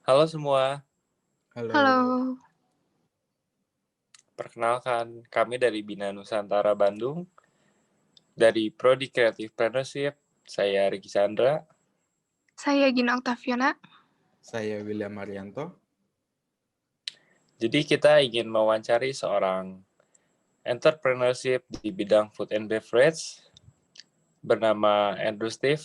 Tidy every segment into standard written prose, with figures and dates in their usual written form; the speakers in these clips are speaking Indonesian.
Halo semua, Halo. Halo. perkenalkan kami dari Bina Nusantara Bandung, dari Prodi Creative Partnership, saya Riki Chandra. Saya Gina Oktaviana. Saya William Marianto. Jadi kita ingin mewawancari seorang entrepreneurship di bidang food and beverage bernama Andrew Steve.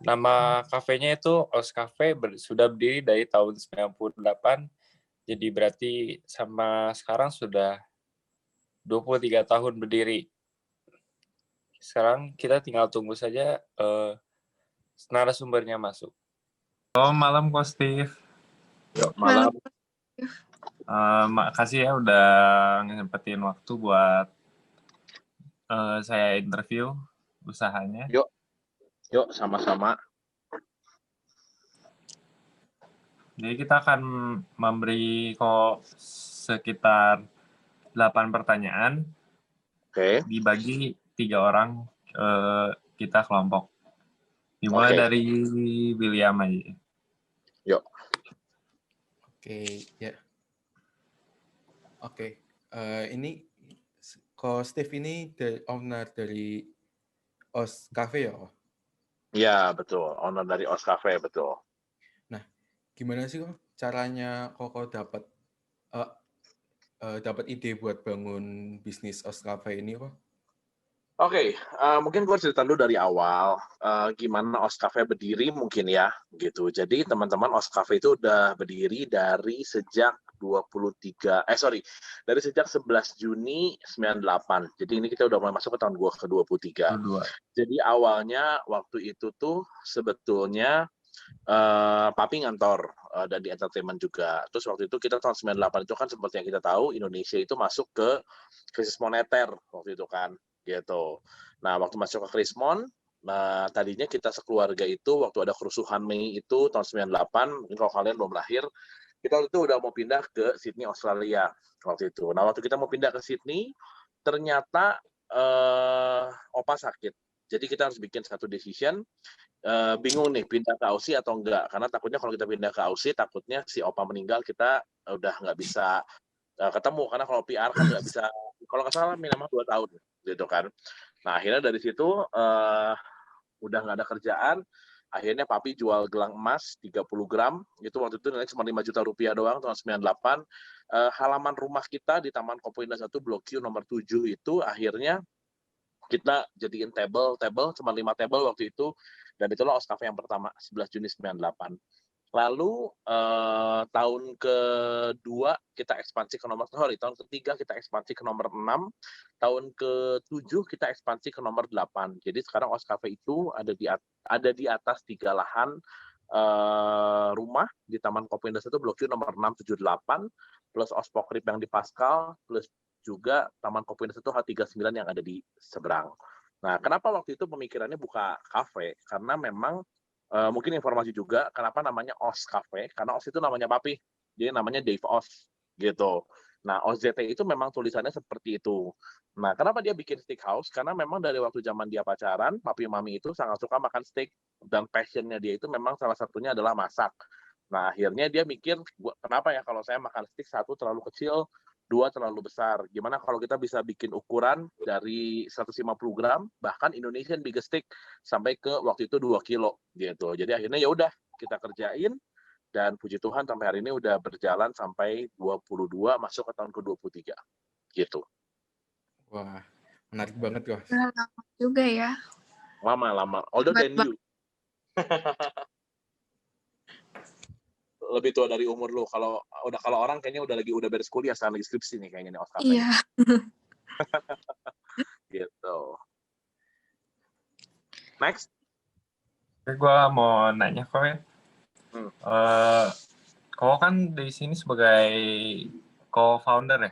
Nama kafenya itu Os Cafe, sudah berdiri dari tahun 98, jadi berarti sama sekarang sudah 23 tahun berdiri. Sekarang kita tinggal tunggu saja narasumbernya masuk. Oh, malam Ko Steve. Yuk, malam. Makasih ya udah nyempetin waktu buat saya interview usahanya. Yuk, sama-sama. Jadi kita akan memberi kok sekitar 8 pertanyaan. Oke. Dibagi 3 orang kita kelompok. Dimulai dari William aja. Yuk. Oke, ya. Oke, ini Ko Steve ini the owner dari Os Cafe ya? Iya, betul. Owner dari Os Cafe, betul. Nah, gimana sih kok caranya Koko dapat ide buat bangun bisnis Os Cafe ini kok? Oke, mungkin gue cerita dulu dari awal gimana Os Cafe berdiri mungkin ya, gitu. Jadi teman-teman Os Cafe itu udah berdiri dari sejak dari sejak 11 Juni 98. Jadi ini kita udah mulai masuk ke tahun ke-23. Jadi awalnya waktu itu tuh sebetulnya Papi ngantor dan di entertainment juga. Terus waktu itu kita tahun 98 itu kan seperti yang kita tahu Indonesia itu masuk ke krisis moneter waktu itu kan, gitu. Nah, waktu masuk ke krisis nah tadinya kita sekeluarga itu waktu ada kerusuhan Mei itu tahun 98, mungkin kalau kalian belum lahir, kita waktu itu udah mau pindah ke Sydney, Australia waktu itu. Nah, waktu kita mau pindah ke Sydney, ternyata opa sakit. Jadi kita harus bikin satu decision, bingung nih pindah ke Aussie atau enggak, karena takutnya kalau kita pindah ke Aussie takutnya si opa meninggal kita udah nggak bisa ketemu, karena kalau PR kan nggak bisa, kalau nggak salah minimal 2 tahun gitu kan. Nah akhirnya dari situ udah nggak ada kerjaan, akhirnya papi jual gelang emas 30 gram, itu waktu itu nilainya cuma 5 juta rupiah doang tahun 98. Halaman rumah kita di Taman Kopo Indah 1 Blok Q nomor 7 itu akhirnya kita jadiin table cuma 5 table waktu itu, dan itulah Os Cafe yang pertama 11 Juni 98. Lalu tahun kedua kita ekspansi ke tahun ketiga kita ekspansi ke nomor 6, tahun ke-7 kita ekspansi ke nomor 8. Jadi sekarang Os Cafe itu ada di atas 3 lahan rumah di Taman Kopo Indah 1 Blok Q nomor 6, 7, 8, plus Os Pokrip yang di Pascal, plus juga Taman Kopo Indah 1 H39 yang ada di seberang. Nah, kenapa waktu itu pemikirannya buka kafe? Karena memang mungkin informasi juga kenapa namanya Os Cafe, karena Os itu namanya papi, jadi namanya Dave Os gitu. Nah, OZT itu memang tulisannya seperti itu. Nah, kenapa dia bikin steakhouse? Karena memang dari waktu zaman dia pacaran, papi mami itu sangat suka makan steak, dan passionnya dia itu memang salah satunya adalah masak. Nah, akhirnya dia mikir, kenapa ya kalau saya makan steak satu terlalu kecil, dua terlalu besar. Gimana kalau kita bisa bikin ukuran dari 150 gram, bahkan Indonesian biggest steak sampai ke waktu itu 2 kilo gitu. Jadi akhirnya ya udah kita kerjain, dan puji Tuhan sampai hari ini udah berjalan sampai 22 masuk ke tahun ke-23 gitu. Wah, menarik banget kok. Udah lama juga ya. Lama. Older than you. Lebih tua dari umur lu. Kalau orang kayaknya udah beres kuliah, sekarang lagi skripsi nih kayaknya nih Os Cafe. Iya. Gitu. Next. Gue mau nanya kok ya. Kau kan di sini sebagai co-founder ya?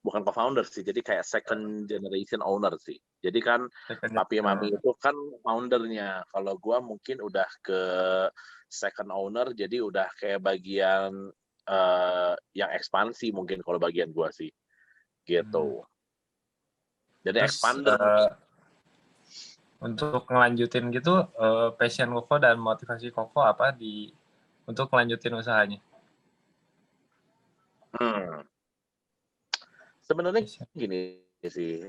Bukan co-founder sih, jadi kayak second generation owner sih. Jadi kan papi mami itu kan foundernya. Kalau gue mungkin udah ke second owner, jadi udah kayak bagian yang ekspansi mungkin kalau bagian gue sih. Gitu. Jadi terus, expander. untuk ngelanjutin gitu, passion Koko dan motivasi Koko apa di untuk lanjutin usahanya? Sebenarnya gini sih,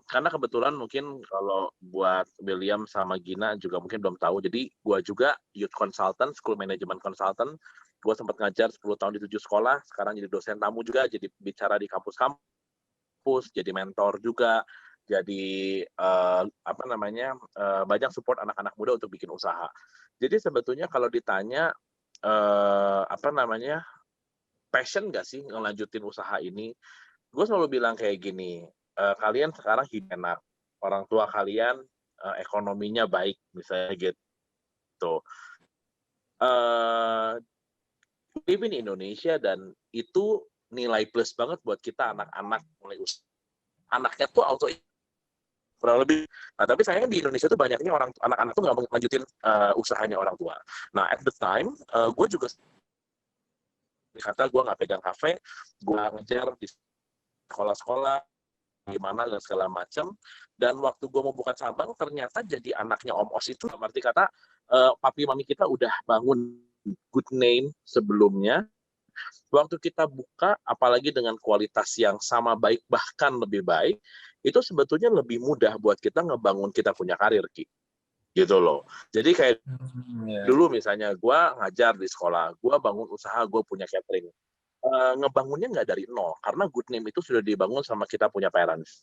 karena kebetulan mungkin kalau buat William sama Gina juga mungkin belum tahu, jadi gua juga youth consultant, school management consultant, gua sempat ngajar 10 tahun di 7 sekolah, sekarang jadi dosen tamu juga, jadi bicara di kampus-kampus, jadi mentor juga, jadi banyak support anak-anak muda untuk bikin usaha. Jadi sebetulnya kalau ditanya passion nggak sih ngelanjutin usaha ini? Gue selalu bilang kayak gini, kalian sekarang hidup enak, orang tua kalian ekonominya baik, misalnya gitu. Live in Indonesia dan itu nilai plus banget buat kita anak-anak mulai usaha. Anaknya tuh auto kurang lebih. Nah, tapi sayangnya di Indonesia tuh banyaknya anak-anak tuh nggak mau lanjutin usahanya orang tua. Nah, at the time, gue juga kata gue nggak pegang kafe, gue ngejar di sekolah-sekolah gimana dan segala macam, dan waktu gue mau buka cabang ternyata jadi anaknya Om Os itu, berarti kata papi mami kita udah bangun good name sebelumnya. Waktu kita buka, apalagi dengan kualitas yang sama baik bahkan lebih baik, itu sebetulnya lebih mudah buat kita ngebangun kita punya karir, Ki. Gitu loh. Jadi kayak dulu misalnya gue ngajar di sekolah, gue bangun usaha, gue punya catering. Ngebangunnya nggak dari nol, karena good name itu sudah dibangun sama kita punya parents,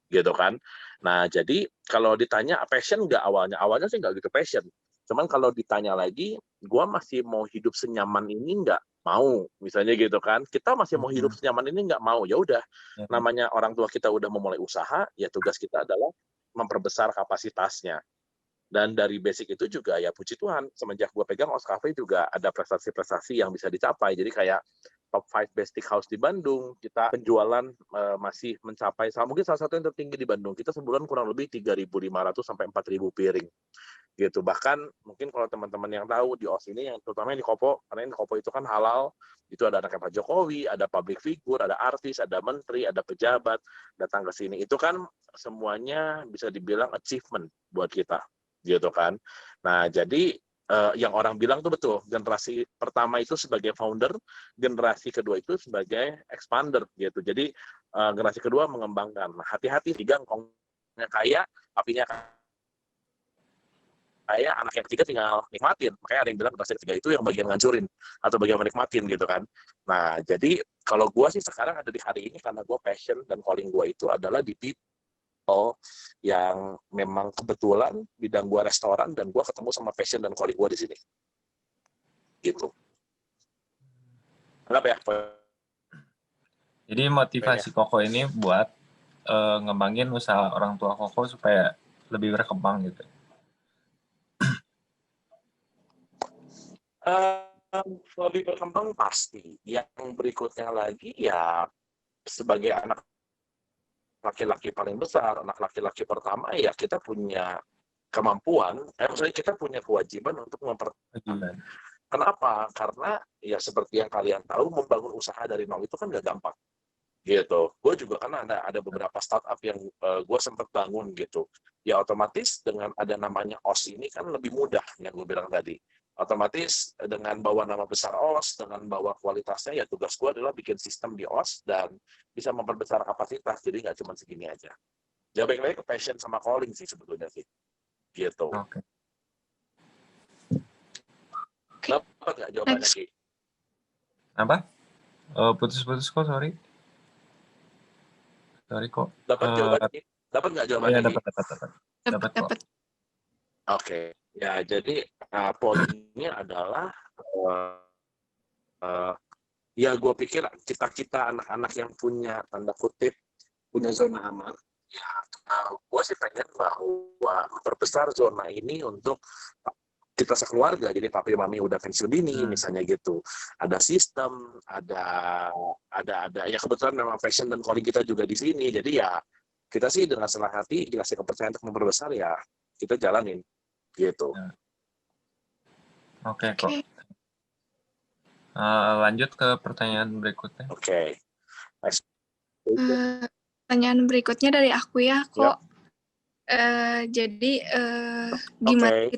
gitu kan. Nah, jadi kalau ditanya passion nggak awalnya sih nggak gitu passion. Cuman kalau ditanya lagi, gue masih mau hidup senyaman ini nggak mau, misalnya gitu kan. Kita masih mau hidup senyaman ini nggak mau, ya udah. Namanya orang tua kita udah memulai usaha, ya tugas kita adalah memperbesar kapasitasnya. Dan dari basic itu juga ya puji Tuhan, semenjak gue pegang Os Cafe juga ada prestasi-prestasi yang bisa dicapai. Jadi kayak top 5 best steakhouse di Bandung, kita penjualan masih mencapai mungkin salah satu yang tertinggi di Bandung. Kita sebulan kurang lebih 3.500 sampai 4.000 piring. Gitu. Bahkan mungkin kalau teman-teman yang tahu di Os ini, yang terutama yang di Kopo, karena yang di Kopo itu kan halal, itu ada anaknya Pak Jokowi, ada public figure, ada artis, ada menteri, ada pejabat datang ke sini. Itu kan semuanya bisa dibilang achievement buat kita. Gitu kan. Nah, jadi yang orang bilang tuh betul, generasi pertama itu sebagai founder, generasi kedua itu sebagai expander gitu. Jadi generasi kedua mengembangkan. Nah, hati-hati, tiga ngkongnya kaya, papinya kaya, anak yang ketiga tinggal nikmatin. Makanya ada yang bilang generasi ketiga itu yang bagian ngancurin atau bagian menikmatin gitu kan. Nah, jadi kalau gue sih sekarang ada di hari ini karena gue passion dan calling gue itu adalah di yang memang kebetulan bidang gua restoran dan gua ketemu sama passion dan calling gua di sini. Gitu. Kenapa ya? Jadi motivasi Koko ini buat ngembangin usaha orang tua Koko supaya lebih berkembang gitu. Lebih berkembang pasti. Yang berikutnya lagi ya sebagai anak laki-laki paling besar, anak laki-laki pertama, ya kita punya kemampuan, maksudnya kita punya kewajiban untuk mempertahankan. Kenapa? Karena ya seperti yang kalian tahu, membangun usaha dari nol itu kan gak gampang. Gitu. Gue juga kan ada beberapa startup yang gue sempat bangun gitu. Ya otomatis dengan ada namanya OS ini kan lebih mudah yang gue bilang tadi. Otomatis dengan bawa nama besar OS, dengan bawa kualitasnya, ya tugas gue adalah bikin sistem di OS dan bisa memperbesar kapasitas, jadi nggak cuma segini aja. Ya baik lagi ke passion sama calling sih sebetulnya sih. Gitu. Oke. Dapat nggak jawabannya, Ki? Apa? Putus-putus kok, sorry. Sorry kok. Dapat jawabannya? Dapat nggak jawabannya, Ki? Dapat. Oke, ya jadi poinnya adalah ya gue pikir kita anak-anak yang punya tanda kutip punya zona aman, ya gue sih pengen bahwa memperbesar zona ini untuk kita sekeluarga. Jadi papi mami udah pensiun dini misalnya gitu, ada sistem, ada ya kebetulan memang passion dan calling kita juga di sini. Jadi ya kita sih dengan senang hati dikasih kepercayaan untuk memperbesar, ya kita jalanin. Gitu. Oke, kok. Lanjut ke pertanyaan berikutnya. Oke. Pertanyaan berikutnya dari aku ya, kok. Jadi gimana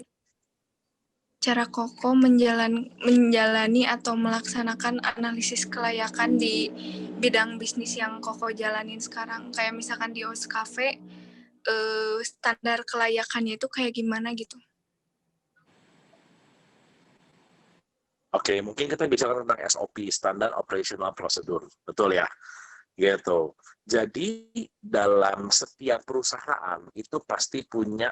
cara Koko menjalani atau melaksanakan analisis kelayakan di bidang bisnis yang Koko jalanin sekarang. Kayak misalkan di OS Cafe, standar kelayakannya itu kayak gimana gitu. Oke, mungkin kita bicara tentang SOP, Standard Operational Procedure. Betul ya? Gitu. Jadi, dalam setiap perusahaan itu pasti punya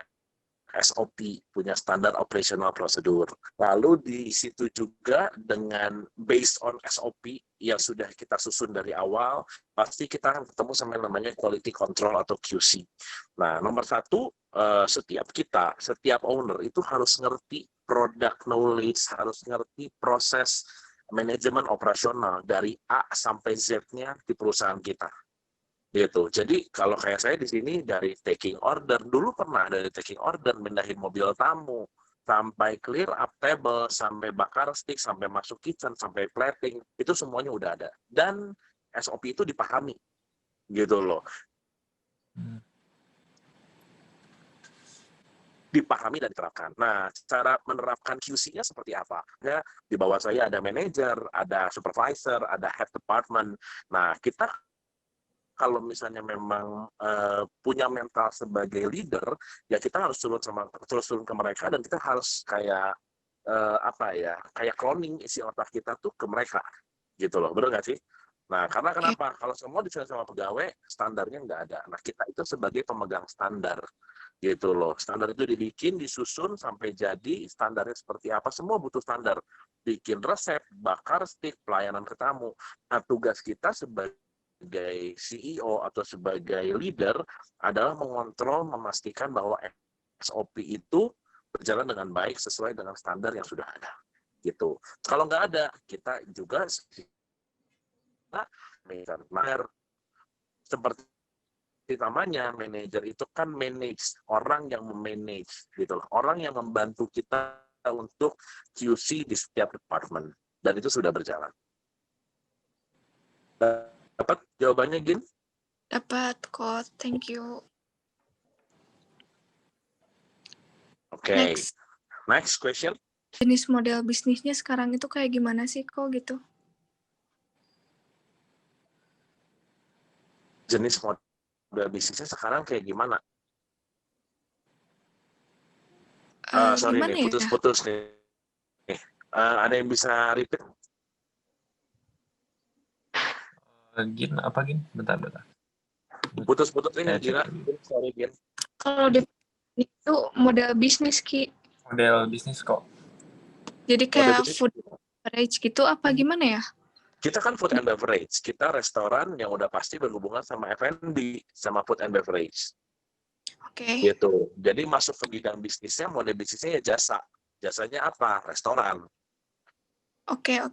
SOP, punya Standard Operational Procedure. Lalu di situ juga dengan based on SOP yang sudah kita susun dari awal, pasti kita akan ketemu sama yang namanya Quality Control atau QC. Nah, nomor satu, setiap owner itu harus ngerti product knowledge, harus ngerti proses manajemen operasional dari A sampai Z-nya di perusahaan kita. Gitu. Jadi kalau kayak saya di sini dari taking order, dulu pernah dari taking order, pindahin mobil tamu, sampai clear up table, sampai bakar stick, sampai masuk kitchen, sampai plating, itu semuanya udah ada. Dan SOP itu dipahami. Gitu loh. Dipahami dan diterapkan. Nah, cara menerapkan QC-nya seperti apa? Ya, di bawah saya ada manager, ada supervisor, ada head department. Nah, kita kalau misalnya memang punya mental sebagai leader, ya kita harus turun ke mereka dan kita harus kayak kayak cloning isi otak kita tuh ke mereka, gitu loh, bener nggak sih? Nah, karena kenapa? Kalau semua disusun sama pegawai, standarnya nggak ada. Nah, kita itu sebagai pemegang standar, gitu loh. Standar itu dibikin, disusun sampai jadi standarnya seperti apa. Semua butuh standar. Bikin resep, bakar stick, pelayanan ke tamu. Nah, tugas kita sebagai CEO atau sebagai leader adalah mengontrol, memastikan bahwa SOP itu berjalan dengan baik sesuai dengan standar yang sudah ada. Gitu. Kalau nggak ada, kita juga manajer seperti namanya manajer itu kan manage, orang yang memanage gitu loh, orang yang membantu kita untuk QC di setiap department, dan itu sudah berjalan. Dapat jawabannya, Gin? Dapat kok, thank you. Oke. Next question. Jenis model bisnisnya sekarang itu kayak gimana sih kok gitu? Jenis model bisnisnya sekarang kayak gimana? Sorry Gimana nih, ya? putus-putus nih. Ada yang bisa repeat? Gin, apa Gin? Bentar. Putus-putus nih, Saya Gina. cek. Sorry, Gin. Kalau di itu model bisnis Ki. Model bisnis kok. Jadi kayak bisnis. food beverage gitu apa gimana ya? Kita kan food and beverage. Kita restoran yang udah pasti berhubungan sama F&B, sama food and beverage. Oke. Gitu. Jadi masuk ke bidang bisnisnya, model bisnisnya ya jasa. Jasanya apa? Restoran. Oke.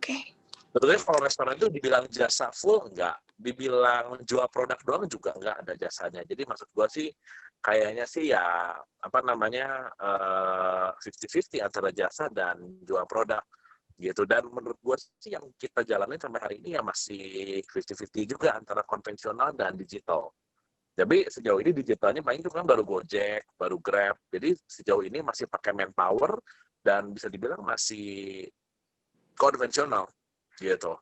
Sebetulnya kalau restoran itu dibilang jasa full, enggak. Dibilang jual produk doang juga enggak ada jasanya. Jadi maksud gua sih, kayaknya sih ya, 50-50 antara jasa dan jual produk. Gitu. Dan menurut gue sih yang kita jalani sampai hari ini ya masih 50-50 juga antara konvensional dan digital. Jadi sejauh ini digitalnya paling itu kan baru Gojek, baru Grab. Jadi sejauh ini masih pakai manpower dan bisa dibilang masih konvensional gitu.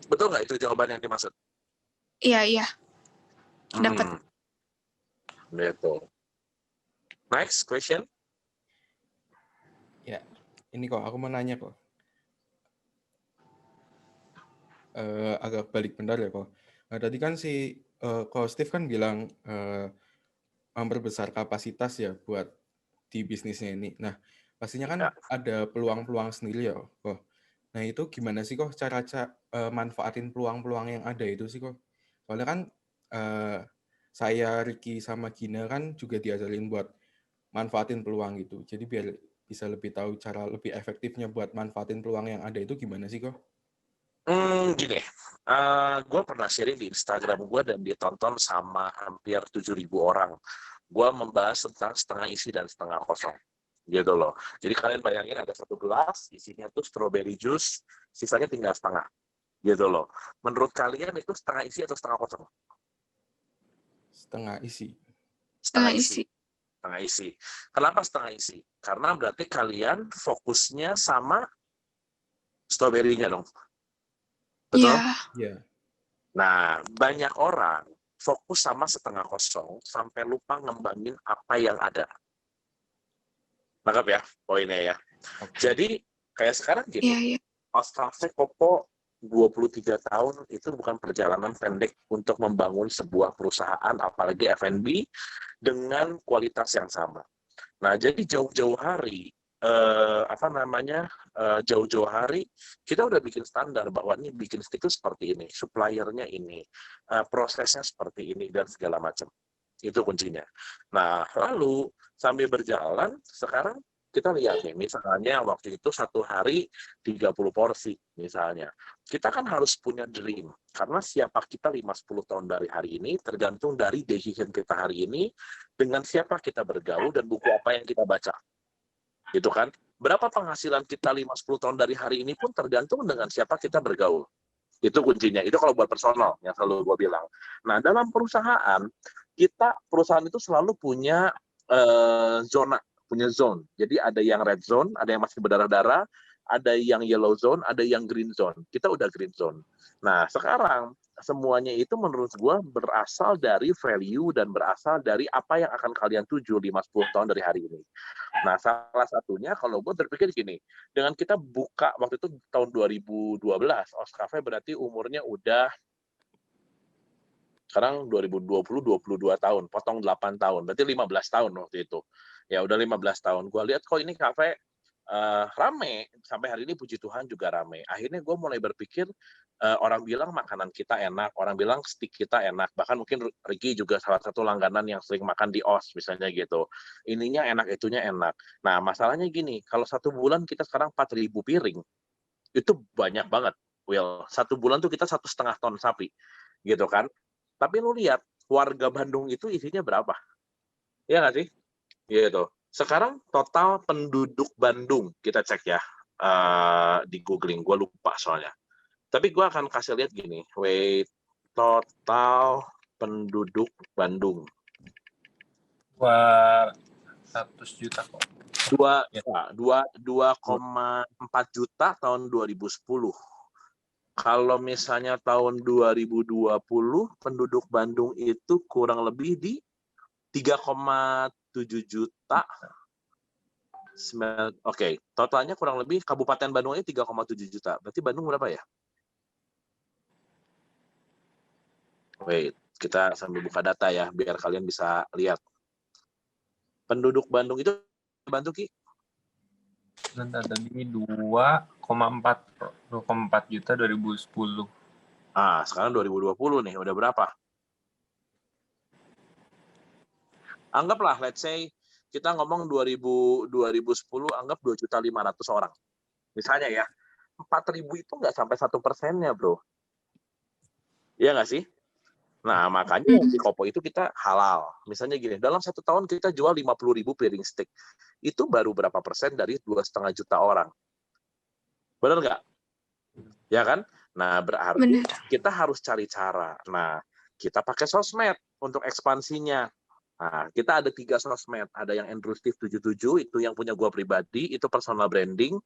Betul nggak itu jawaban yang dimaksud? Iya. Dapat. Gitu. Next question. Ya, ini kok aku mau nanya kok. Agak balik bentar ya kok. Tadi kan kok Steve kan bilang memperbesar kapasitas ya buat di bisnisnya ini. Nah, pastinya kan ada peluang-peluang sendiri ya kok. Nah, itu gimana sih kok cara manfaatin peluang-peluang yang ada itu sih kok? Soalnya kan saya, Ricky, sama Gina kan juga diajarin buat manfaatin peluang gitu. Jadi biar bisa lebih tahu cara lebih efektifnya buat manfaatin peluang yang ada itu gimana sih kok? Gini, gue pernah sharing di Instagram gue dan ditonton sama hampir 7.000 orang. Gue membahas tentang setengah isi dan setengah kosong. Gitu loh. Jadi kalian bayangin ada satu gelas, isinya tuh strawberry juice, sisanya tinggal setengah. Gitu loh. Menurut kalian itu setengah isi atau setengah kosong? Setengah isi. setengah isi. Setengah isi. Kenapa setengah isi? Karena berarti kalian fokusnya sama stroberinya dong. Betul? Iya. Nah, banyak orang fokus sama setengah kosong sampai lupa ngembangin apa yang ada. Nangkap ya poinnya ya. Oke. Jadi kayak sekarang gini, Os Cafe Kopo 23 tahun itu bukan perjalanan pendek untuk membangun sebuah perusahaan, apalagi F&B dengan kualitas yang sama. Nah, jadi jauh-jauh hari, jauh-jauh hari kita udah bikin standar bahwa ini bikin stick itu seperti ini, suppliernya ini, prosesnya seperti ini dan segala macam. Itu kuncinya. Nah, lalu sambil berjalan, sekarang kita lihat nih, misalnya waktu itu satu hari 30 porsi misalnya. Kita kan harus punya dream, karena siapa kita 5-10 tahun dari hari ini tergantung dari decision kita hari ini, dengan siapa kita bergaul dan buku apa yang kita baca. Gitu kan? Berapa penghasilan kita 5-10 tahun dari hari ini pun tergantung dengan siapa kita bergaul. Itu kuncinya. Itu kalau buat personal, yang selalu gue bilang. Nah, dalam perusahaan itu selalu punya zona, punya zone. Jadi ada yang red zone, ada yang masih berdarah-darah, ada yang yellow zone, ada yang green zone. Kita udah green zone. Nah, sekarang semuanya itu menurut gue berasal dari value dan berasal dari apa yang akan kalian tuju 5-10 tahun dari hari ini. Nah, salah satunya kalau gue berpikir gini, dengan kita buka waktu itu tahun 2012, Os Cafe berarti umurnya udah sekarang 2020 22 tahun, potong 8 tahun, berarti 15 tahun waktu itu. Ya udah 15 tahun. Gue lihat kok ini kafe rame, sampai hari ini puji Tuhan juga rame. Akhirnya gue mulai berpikir, orang bilang makanan kita enak, orang bilang stick kita enak, bahkan mungkin Ricky juga salah satu langganan yang sering makan di OS misalnya gitu. Ininya enak, itunya enak. Nah, masalahnya gini, kalau satu bulan kita sekarang 4.000 piring, itu banyak banget, Will. Satu bulan tuh kita 1,5 ton sapi, gitu kan. Tapi lu lihat, warga Bandung itu isinya berapa? Iya nggak sih? Gitu. Sekarang total penduduk Bandung, kita cek ya, di googling, gue lupa soalnya. Tapi gue akan kasih lihat gini, wait, total penduduk Bandung. 200 juta kok. 2,4 juta tahun 2010. Kalau misalnya tahun 2020, penduduk Bandung itu kurang lebih di 3,7 juta. Oke, totalnya kurang lebih Kabupaten Bandung ini 3,7 juta. Berarti Bandung berapa ya? Wait, kita sambil buka data ya, biar kalian bisa lihat. Penduduk Bandung itu, bantu Ki? Tadi 2,4 juta 2010. Sekarang 2020 nih, udah berapa? Anggaplah, let's say, kita ngomong 2010, anggap 2.500.000 orang. Misalnya ya, 4.000 itu nggak sampai 1%-nya, bro. Iya nggak sih? Nah, makanya di Kopo itu kita halal. Misalnya gini, dalam 1 tahun kita jual 50.000 piring steak. Itu baru berapa persen dari 2,5 juta orang. Benar nggak? Ya kan? Nah, berarti kita harus cari cara. Nah, kita pakai sosmed untuk ekspansinya. Nah, kita ada 3 sosmed. Ada yang Endrustif 77, itu yang punya gua pribadi, itu personal branding.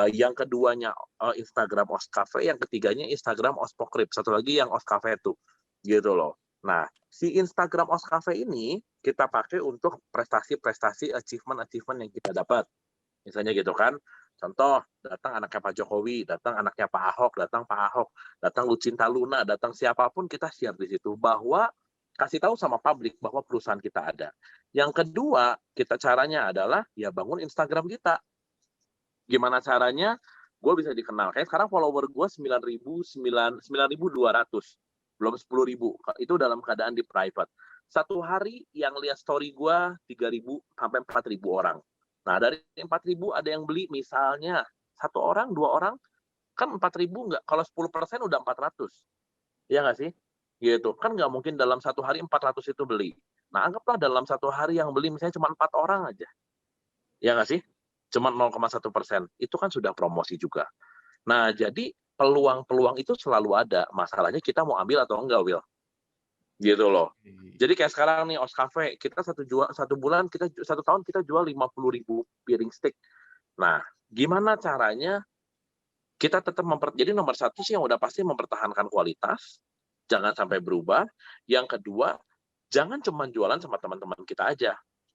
Yang keduanya Instagram Os Cafe, yang ketiganya Instagram Os Pokrip. Satu lagi yang Os Cafe itu. Gitu loh. Nah, si Instagram Os Cafe ini kita pakai untuk prestasi-prestasi, achievement yang kita dapat. Misalnya gitu kan. Contoh, datang anaknya Pak Jokowi, datang anaknya Pak Ahok, datang Lucinta Luna, datang siapapun, kita share di situ bahwa kasih tahu sama publik bahwa perusahaan kita ada. Yang kedua, kita caranya adalah ya bangun Instagram kita. Gimana caranya? Gue bisa dikenal. Kayak sekarang follower gue 9.200. Belum 10.000. Itu dalam keadaan di private. Satu hari yang lihat story gue 3.000 sampai 4.000 orang. Nah, dari 4.000 ada yang beli misalnya 1 orang, 2 orang, kan 4.000 nggak, kalau 10% udah 400. Iya nggak sih? Gitu. Kan nggak mungkin dalam 1 hari 400 itu beli. Nah, anggaplah dalam 1 hari yang beli misalnya cuma 4 orang aja. Iya nggak sih? Cuma 0,1%. Itu kan sudah promosi juga. Nah, jadi peluang-peluang itu selalu ada. Masalahnya kita mau ambil atau enggak, Will. gitu loh. Oke. Jadi kayak sekarang nih OS Cafe, kita satu tahun kita jual 50.000 piring steak. Nah, gimana caranya kita tetap jadi nomor satu sih yang udah pasti mempertahankan kualitas, jangan sampai berubah. Yang kedua, jangan cuma jualan sama teman-teman kita aja,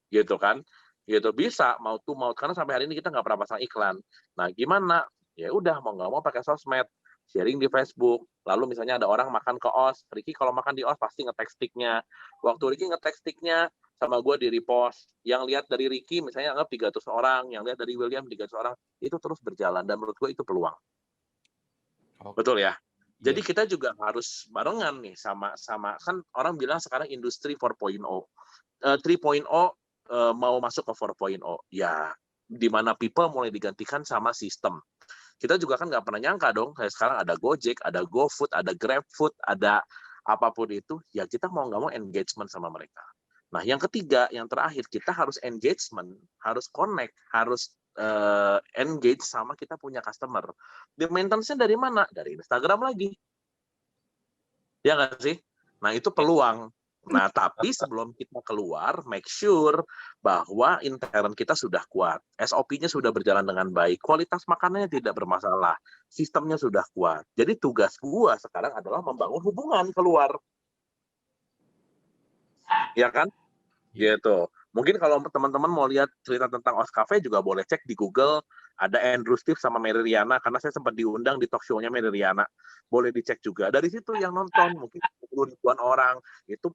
gitu kan? Gitu bisa mau karena sampai hari ini kita nggak pernah pasang iklan. Nah, gimana? Ya udah mau nggak mau pakai sosmed, sharing di Facebook. Lalu misalnya ada orang makan ke OS, Ricky kalau makan di OS pasti nge-tag stick-nya. Waktu Ricky nge-tag stick-nya sama gue di repost. Yang lihat dari Ricky misalnya anggap 300 orang, yang lihat dari William 300 orang, itu terus berjalan dan menurut gue itu peluang. Oke. Betul ya? Iya. Jadi kita juga harus barengan nih sama kan orang bilang sekarang industri 4.0. 3.0 mau masuk ke 4.0. Ya, di mana people mulai digantikan sama sistem. Kita juga kan nggak pernah nyangka dong, kayak sekarang ada Gojek, ada GoFood, ada GrabFood, ada apapun itu, ya kita mau nggak mau engagement sama mereka. Nah, yang ketiga, yang terakhir, kita harus engagement, harus connect, harus engage sama kita punya customer. Di maintenance-nya dari mana? Dari Instagram lagi. Ya nggak sih? Nah, itu peluang. Nah, tapi sebelum kita keluar, make sure bahwa intern kita sudah kuat. SOP-nya sudah berjalan dengan baik. Kualitas makanannya tidak bermasalah. Sistemnya sudah kuat. Jadi tugas gua sekarang adalah membangun hubungan keluar. Ya kan? Iya. Gitu. Mungkin kalau teman-teman mau lihat cerita tentang OS Cafe juga boleh cek di Google. Ada Andrew Steve sama Mary Riana, karena saya sempat diundang di talk show-nya Mary Riana. Boleh dicek juga. Dari situ yang nonton, mungkin 10 ribuan orang. Itu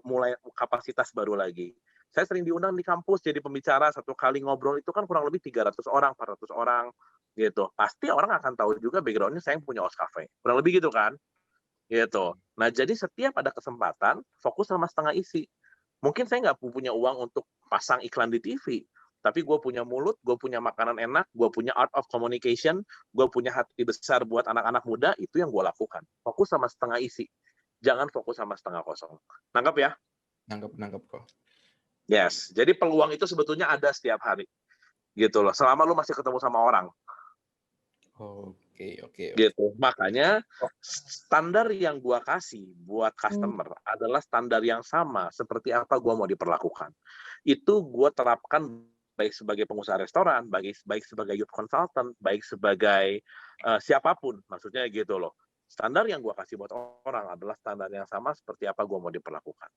mulai kapasitas baru lagi. Saya sering diundang di kampus jadi pembicara, satu kali ngobrol itu kan kurang lebih 300 orang, 400 orang. Gitu. Pasti orang akan tahu juga background-nya saya yang punya OS Cafe. Kurang lebih gitu kan? Gitu. Nah, jadi setiap ada kesempatan, fokus sama setengah isi. Mungkin saya nggak punya uang untuk pasang iklan di TV, tapi gue punya mulut, gue punya makanan enak, gue punya art of communication, gue punya hati besar buat anak-anak muda, itu yang gue lakukan. Fokus sama setengah isi. Jangan fokus sama setengah kosong. Nangkep ya? Nangkep kok. Yes. Jadi peluang itu sebetulnya ada setiap hari. Gitu loh. Selama lu masih ketemu sama orang. Oke. Gitu. Makanya standar yang gua kasih buat customer adalah standar yang sama seperti apa gua mau diperlakukan. Itu gua terapkan baik sebagai pengusaha restoran, baik sebagai youth consultant, baik sebagai siapapun, maksudnya gitu loh. Standar yang gua kasih buat orang adalah standar yang sama seperti apa gua mau diperlakukan.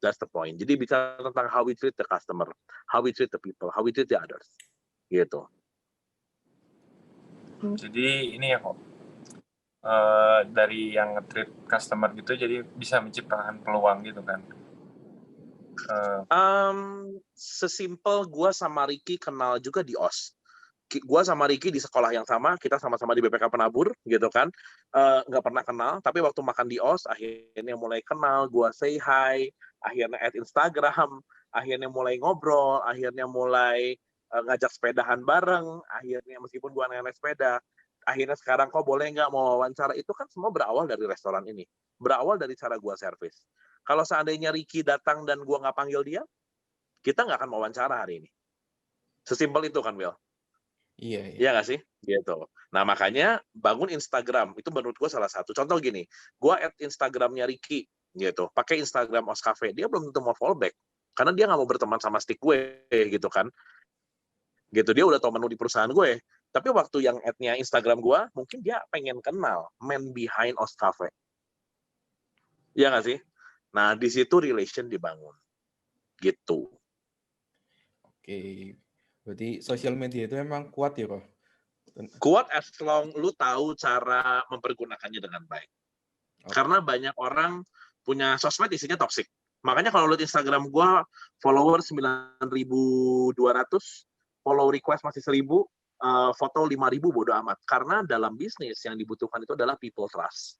That's the point. Jadi bicara tentang how we treat the customer, how we treat the people, how we treat the others. Gitu. Jadi ini ya kok, dari yang nge-treat customer gitu jadi bisa menciptakan peluang gitu kan. Sesimpel gue sama Ricky kenal juga di OS. Gue sama Ricky di sekolah yang sama, kita sama-sama di BPK Penabur, gitu kan. Nggak pernah kenal, tapi waktu makan di OS, akhirnya mulai kenal, gue say hi, akhirnya add Instagram, akhirnya mulai ngobrol, akhirnya mulai ngajak sepedahan bareng, akhirnya meskipun gue naik sepeda, akhirnya sekarang kok boleh nggak mau wawancara, itu kan semua berawal dari restoran ini. Berawal dari cara gue servis. Kalau seandainya Ricky datang dan gue nggak panggil dia, kita nggak akan wawancara hari ini. Sesimpel itu kan, Will? Iya. Iya nggak sih? Gitu. Nah, makanya bangun Instagram. Itu menurut gue salah satu. Contoh gini, gue add Instagramnya Ricky, gitu. Pakai Instagram OS Cafe. Dia belum tentu mau fallback. Karena dia nggak mau berteman sama stick gue, gitu kan. Gitu, dia udah tahu menu di perusahaan gue. Tapi waktu yang add-nya Instagram gue, mungkin dia pengen kenal man behind OS Cafe. Iya nggak sih? Nah, di situ relation dibangun. Gitu. Oke. Berarti sosial media itu emang kuat ya, kok? Kuat as long lu tahu cara mempergunakannya dengan baik. Karena banyak orang punya sosmed isinya toxic. Makanya kalau lihat Instagram gue, follower 9.200, follow request masih 1.000, foto 5.000 bodo amat. Karena dalam bisnis yang dibutuhkan itu adalah people trust.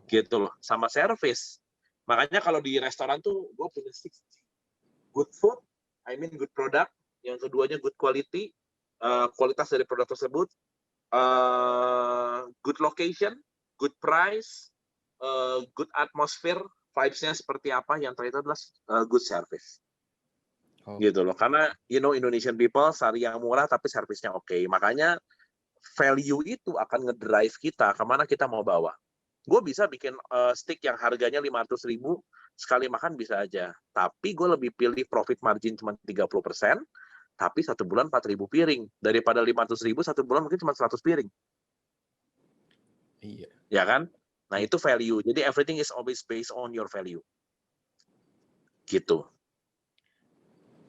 Gitu loh. Sama service. Makanya kalau di restoran tuh gue punya 6 good food, I mean good product. Yang keduanya good quality, kualitas dari produk tersebut, good location, good price, good atmosphere, vibes-nya seperti apa, yang terakhir adalah good service. Gitu loh. Karena Indonesian people cari yang murah tapi service-nya oke. Makanya value itu akan ngedrive kita kemana kita mau bawa. Gue bisa bikin steak yang harganya 500.000, sekali makan bisa aja. Tapi gue lebih pilih profit margin cuma 30%, tapi 1 bulan 4.000 piring. Daripada 500.000, 1 bulan mungkin cuma 100 piring. Iya. Ya kan? Nah, itu value. Jadi everything is always based on your value. Gitu.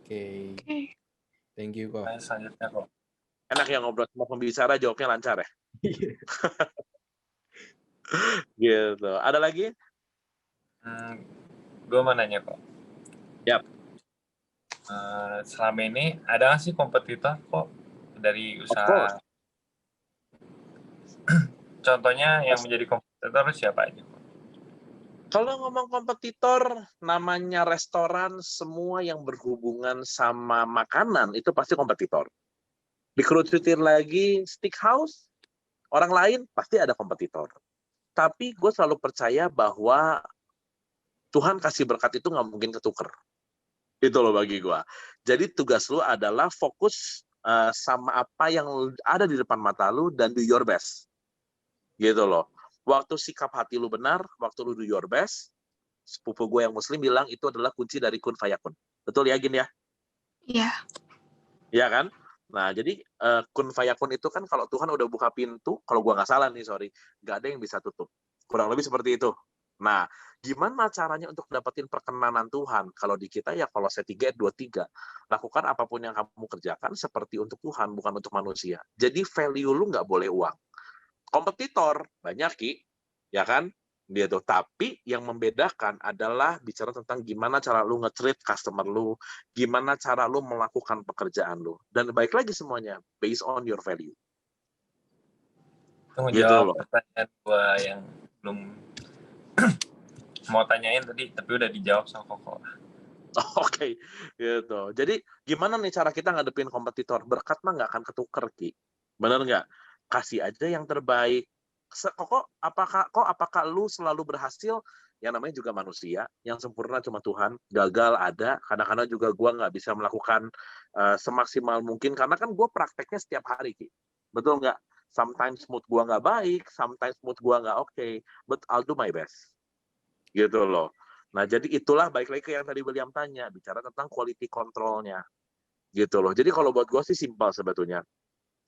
Oke. Oke. Thank you kok. Selanjutnya kok. Enak ya ngobrol sama pembicara, jawabnya lancar ya? Gitu. Ada lagi? Gue mau nanya kok. Yap. Selama ini ada nggak sih kompetitor kok dari Of usaha? course. Contohnya yang menjadi kompetitor siapa aja? Kalau ngomong kompetitor, namanya restoran, semua yang berhubungan sama makanan, itu pasti kompetitor. Dikerucutin lagi steakhouse, orang lain pasti ada kompetitor. Tapi gue selalu percaya bahwa Tuhan kasih berkat itu nggak mungkin ketuker. Itu loh bagi gue. Jadi tugas lu adalah fokus sama apa yang ada di depan mata lu dan do your best. Gitu loh. Waktu sikap hati lu benar, waktu lu do your best, sepupu gue yang muslim bilang itu adalah kunci dari kun fayakun. Betul ya, Gin ya? Iya. Iya kan? Nah, jadi kun fayakun itu kan kalau Tuhan udah buka pintu, kalau gue nggak salah nih, sorry, nggak ada yang bisa tutup. Kurang lebih seperti itu. Nah, gimana caranya untuk dapetin perkenanan Tuhan? Kalau di kita ya Kolose 3 ayat 23. Lakukan apapun yang kamu kerjakan seperti untuk Tuhan, bukan untuk manusia. Jadi value lu nggak boleh uang. Kompetitor banyak Ki, ya kan? Dia tuh. Tapi yang membedakan adalah bicara tentang gimana cara lu nge-treat customer lu, gimana cara lu melakukan pekerjaan lu. Dan baik lagi semuanya based on your value. Tunggu Gitu jawab loh. pertanyaan gue yang belum mau tanyain tadi, tapi udah dijawab sama Koko. Oke, gitu. Jadi gimana nih cara kita ngadepin kompetitor? Berkat mah nggak akan ketuker, Ki. Bener nggak? Kasih aja yang terbaik. Apakah lu selalu berhasil? Yang namanya juga manusia, yang sempurna cuma Tuhan. Gagal ada, kadang-kadang juga gue nggak bisa melakukan semaksimal mungkin, karena kan gue prakteknya setiap hari, Ki. Betul nggak? Sometimes mood gue nggak baik, sometimes mood gue nggak oke, but I'll do my best. Gitu loh. Nah, jadi itulah balik lagi ke yang tadi William tanya, bicara tentang quality control-nya. Gitu loh. Jadi kalau buat gue sih simpel sebetulnya.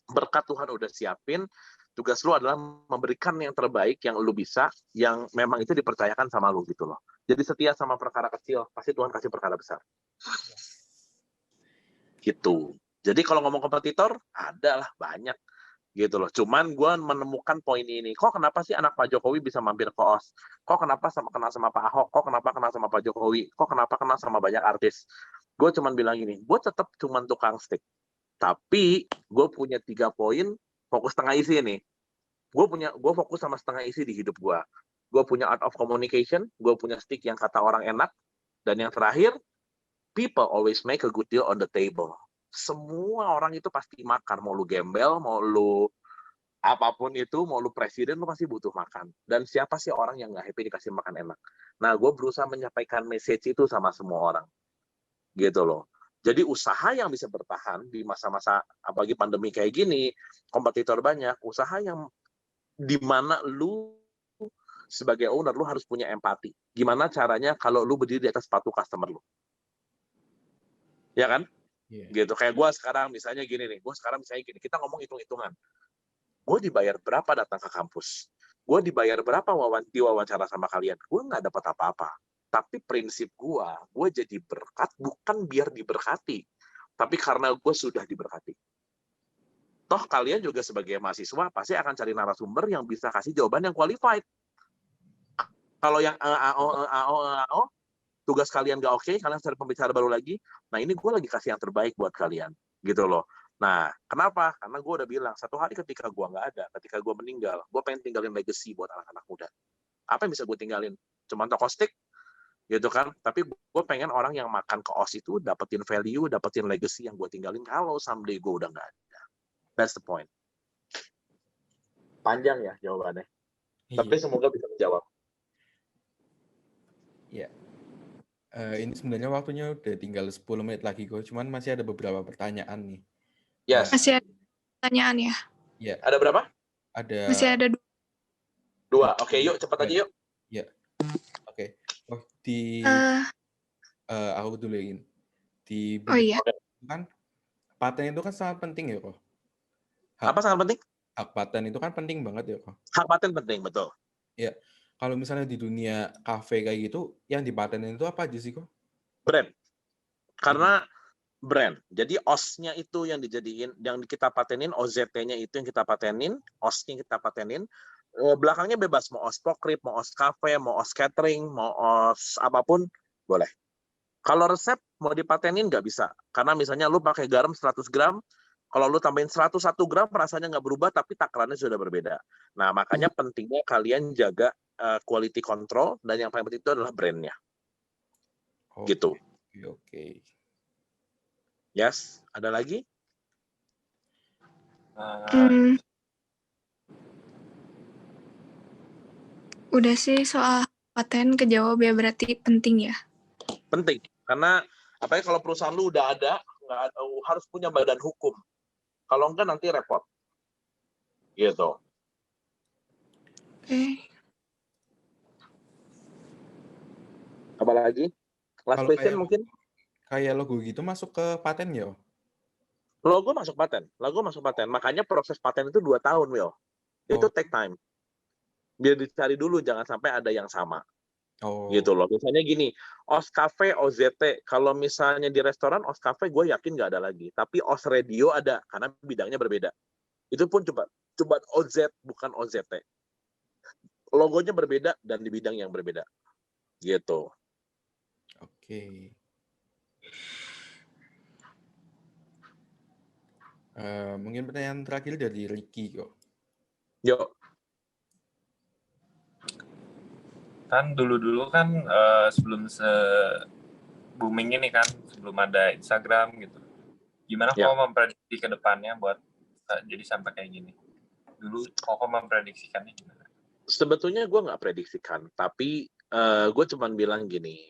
Berkat Tuhan udah siapin, tugas lu adalah memberikan yang terbaik yang lu bisa, yang memang itu dipercayakan sama lu gitu loh. Jadi setia sama perkara kecil, pasti Tuhan kasih perkara besar. Gitu. Jadi kalau ngomong kompetitor, ada lah banyak. Gitu loh. Cuman gue menemukan poin ini. Kok kenapa sih anak Pak Jokowi bisa mampir ke OS? Kok kenapa kenal sama Pak Ahok? Kok kenapa kenal sama Pak Jokowi? Kok kenapa kenal sama banyak artis? Gue cuman bilang gini, gue tetap cuman tukang stick. Tapi gue punya 3 poin fokus setengah isi nih. Gue fokus sama setengah isi di hidup gue. Gue punya art of communication, gue punya stick yang kata orang enak, dan yang terakhir, people always make a good deal on the table. Semua orang itu pasti makan, mau lu gembel, mau lu apapun itu, mau lu presiden, lu pasti butuh makan. Dan siapa sih orang yang nggak happy dikasih makan enak? Nah, gue berusaha menyampaikan message itu sama semua orang. Gitu loh. Jadi usaha yang bisa bertahan di masa-masa apalagi pandemi kayak gini, kompetitor banyak, usaha yang di mana lu sebagai owner, lu harus punya empati. Gimana caranya kalau lu berdiri di atas sepatu customer lu? Ya kan? Yeah. Gitu. Kayak gue sekarang misalnya gini nih, kita ngomong hitung-hitungan. Gue dibayar berapa datang ke kampus? Gue dibayar berapa diwawancara sama kalian? Gue nggak dapat apa-apa. Tapi prinsip gue jadi berkat bukan biar diberkati, tapi karena gue sudah diberkati. Toh kalian juga sebagai mahasiswa pasti akan cari narasumber yang bisa kasih jawaban yang qualified. Kalau yang tugas kalian nggak oke, kalian cari pembicara baru lagi. Nah, ini gue lagi kasih yang terbaik buat kalian. Gitu loh. Nah, kenapa? Karena gue udah bilang, satu hari ketika gue nggak ada, ketika gue meninggal, gue pengen tinggalin legacy buat anak-anak muda. Apa yang bisa gue tinggalin? Cuman toko stick, gitu kan? Tapi gue pengen orang yang makan ke OS itu dapetin value, dapetin legacy yang gue tinggalin kalau someday gue udah nggak ada. That's the point. Panjang ya jawabannya. Tapi semoga bisa menjawab. Iya. Ini sebenarnya waktunya udah tinggal 10 menit lagi kok, cuman masih ada beberapa pertanyaan nih. Yes. Masih ada pertanyaan ya? Ya. Ada berapa? Ada Masih ada 2. 2. Oke, yuk cepat aja yuk. Ya. Oke. Oh, di aku duluin. Di Oh iya. kan paten itu kan sangat penting ya kok. Apa sangat penting? Hak paten itu kan penting banget ya kok. Hak paten penting, betul. Ya. Kalau misalnya di dunia kafe kayak gitu, yang dipatenin itu apa aja sih kok? Brand. Karena brand. Jadi OS-nya itu yang dijadiin, yang kita patenin, OZT-nya itu yang kita patenin, OS-nya kita patenin. Belakangnya bebas, mau OS pokrip, mau OS cafe, mau OS catering, mau OS apapun, boleh. Kalau resep mau dipatenin nggak bisa. Karena misalnya lu pakai garam 100 gram, kalau lu tambahin 101 gram rasanya nggak berubah, tapi takarannya sudah berbeda. Nah, makanya pentingnya kalian jaga quality control, dan yang paling penting itu adalah brand-nya. Gitu. Oke. Yes, ada lagi? Udah sih soal paten kejawab ya, berarti penting ya. Penting, karena apalagi kalau perusahaan lu udah ada, harus punya badan hukum. Kalau enggak nanti repot. Gitu. Oke. Apa lagi? Last question mungkin? Kayak logo gitu masuk ke paten ya? Logo masuk paten. Makanya proses paten itu 2 tahun, Will. Itu take time. Biar dicari dulu, jangan sampai ada yang sama. Gitu loh. Misalnya gini, OS Cafe, OZT. Kalau misalnya di restoran, OS Cafe gue yakin nggak ada lagi. Tapi OS Radio ada, karena bidangnya berbeda. Itu pun coba OZ, bukan OZT. Logonya berbeda dan di bidang yang berbeda. Gitu. Oke. Mungkin pertanyaan terakhir dari Ricky kok. Yuk. Kan dulu-dulu kan sebelum booming ini kan, sebelum ada Instagram gitu. Gimana kok memprediksi ke depannya buat jadi sampai kayak gini? Dulu kok memprediksikannya gimana? Sebetulnya gue nggak prediksikan, tapi gue cuma bilang gini,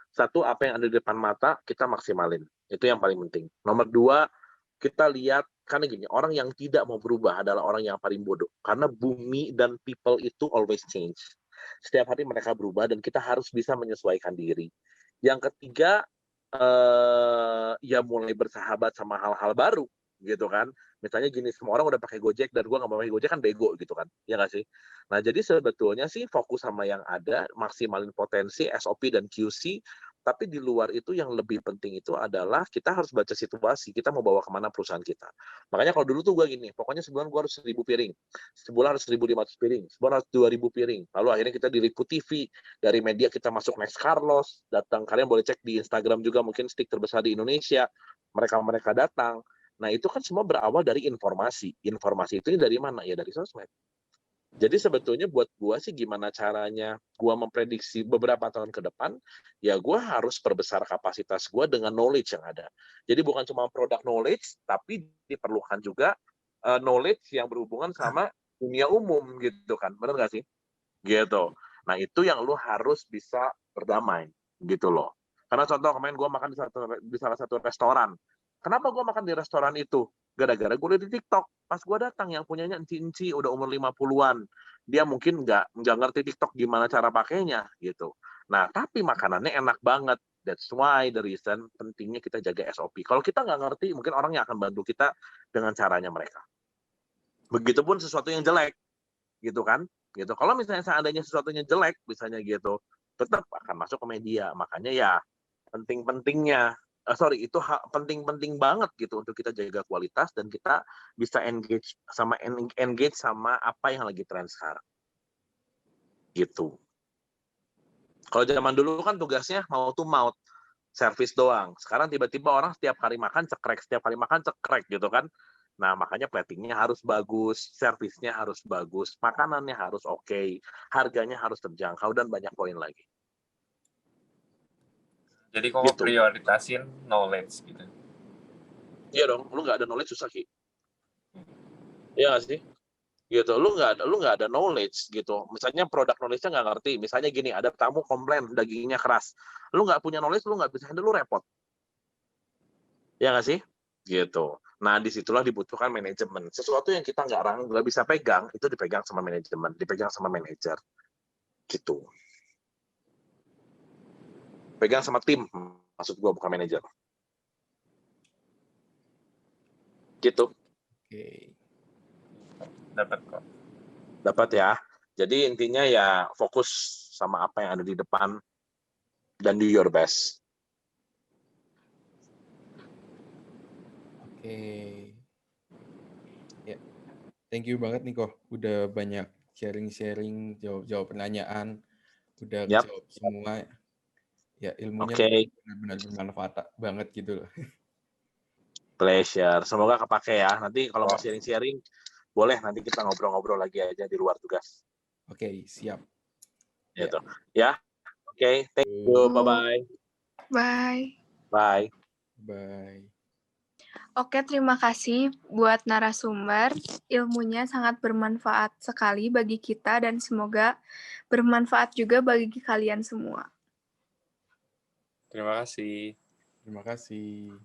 satu, apa yang ada di depan mata kita maksimalin, itu yang paling penting. Nomor 2, kita lihat, karena gini, orang yang tidak mau berubah adalah orang yang paling bodoh, karena bumi dan people itu always change. Setiap hari mereka berubah dan kita harus bisa menyesuaikan diri. Yang ketiga, ya mulai bersahabat sama hal-hal baru, gitu kan. Misalnya gini, semua orang udah pakai Gojek dan gue nggak mau pakai Gojek kan bego gitu kan, ya nggak sih? Nah, jadi sebetulnya sih fokus sama yang ada, maksimalin potensi, SOP dan QC, tapi di luar itu yang lebih penting itu adalah kita harus baca situasi, kita mau bawa kemana perusahaan kita. Makanya kalau dulu tuh gue gini, pokoknya sebulan gue harus 1.000 piring, sebulan harus 1.500 piring, sebulan harus 2.000 piring. Lalu akhirnya kita diliput TV, dari media kita masuk Next Carlos, datang, kalian boleh cek di Instagram juga, mungkin stick terbesar di Indonesia, mereka datang. Nah, itu kan semua berawal dari informasi. Informasi itu dari mana? Ya dari sosmed. Jadi sebetulnya buat gue sih gimana caranya gue memprediksi beberapa tahun ke depan, ya gue harus perbesar kapasitas gue dengan knowledge yang ada. Jadi bukan cuma product knowledge, tapi diperlukan juga knowledge yang berhubungan sama dunia umum gitu kan. Benar nggak sih? Gitu. Nah, itu yang lu harus bisa berdamai gitu loh. Karena contoh kemarin gue makan di salah satu restoran. Kenapa gue makan di restoran itu? Gara-gara gue lihat di TikTok. Pas gue datang, yang punyanya enci-enci udah umur 50-an. Dia mungkin nggak ngerti TikTok gimana cara pakainya gitu. Nah, tapi makanannya enak banget. That's why the reason pentingnya kita jaga SOP. Kalau kita nggak ngerti, mungkin orang yang akan bantu kita dengan caranya mereka. Begitupun sesuatu yang jelek, gitu kan? Gitu. Kalau misalnya seandainya sesuatunya jelek, misalnya gitu, tetap akan masuk ke media. Makanya ya penting-pentingnya, itu penting-penting banget gitu untuk kita jaga kualitas dan kita bisa engage sama apa yang lagi tren sekarang. Gitu. Kalau zaman dulu kan tugasnya mouth to mouth, service doang. Sekarang tiba-tiba orang setiap kali makan cekrek gitu kan. Nah, makanya platingnya harus bagus, servisnya harus bagus, makanannya harus oke, harganya harus terjangkau, dan banyak poin lagi. Jadi kok gitu. Prioritasin knowledge gitu. Iya dong, lu nggak ada knowledge susah, Ki. Iya nggak sih? Gitu, lu nggak ada knowledge gitu. Misalnya produk knowledge-nya nggak ngerti. Misalnya gini, ada tamu komplain dagingnya keras. Lu nggak punya knowledge, lu nggak bisa handle, lu repot. Iya nggak sih? Gitu. Nah, disitulah dibutuhkan manajemen. Sesuatu yang kita nggak bisa pegang, itu dipegang sama manajemen, dipegang sama manajer. Gitu. Pegang sama tim, maksud gue bukan manajer. Gitu. Oke. Dapat kok. Dapat ya. Jadi intinya ya fokus sama apa yang ada di depan dan do your best. Oke. Ya, thank you banget nih kok. Udah banyak sharing-sharing, jawab pertanyaan, udah Yap. jawab semua. Ya, ilmunya Oke. benar-benar bermanfaat banget gitu loh. Pleasure. Semoga kepake ya. Nanti kalau mau sharing-sharing, boleh nanti kita ngobrol-ngobrol lagi aja di luar tugas. Oke, siap. Gitu. Ya. Oke, thank you. Bye-bye. Bye. Bye. Bye. Oke, terima kasih buat narasumber. Ilmunya sangat bermanfaat sekali bagi kita dan semoga bermanfaat juga bagi kalian semua. Terima kasih. Terima kasih.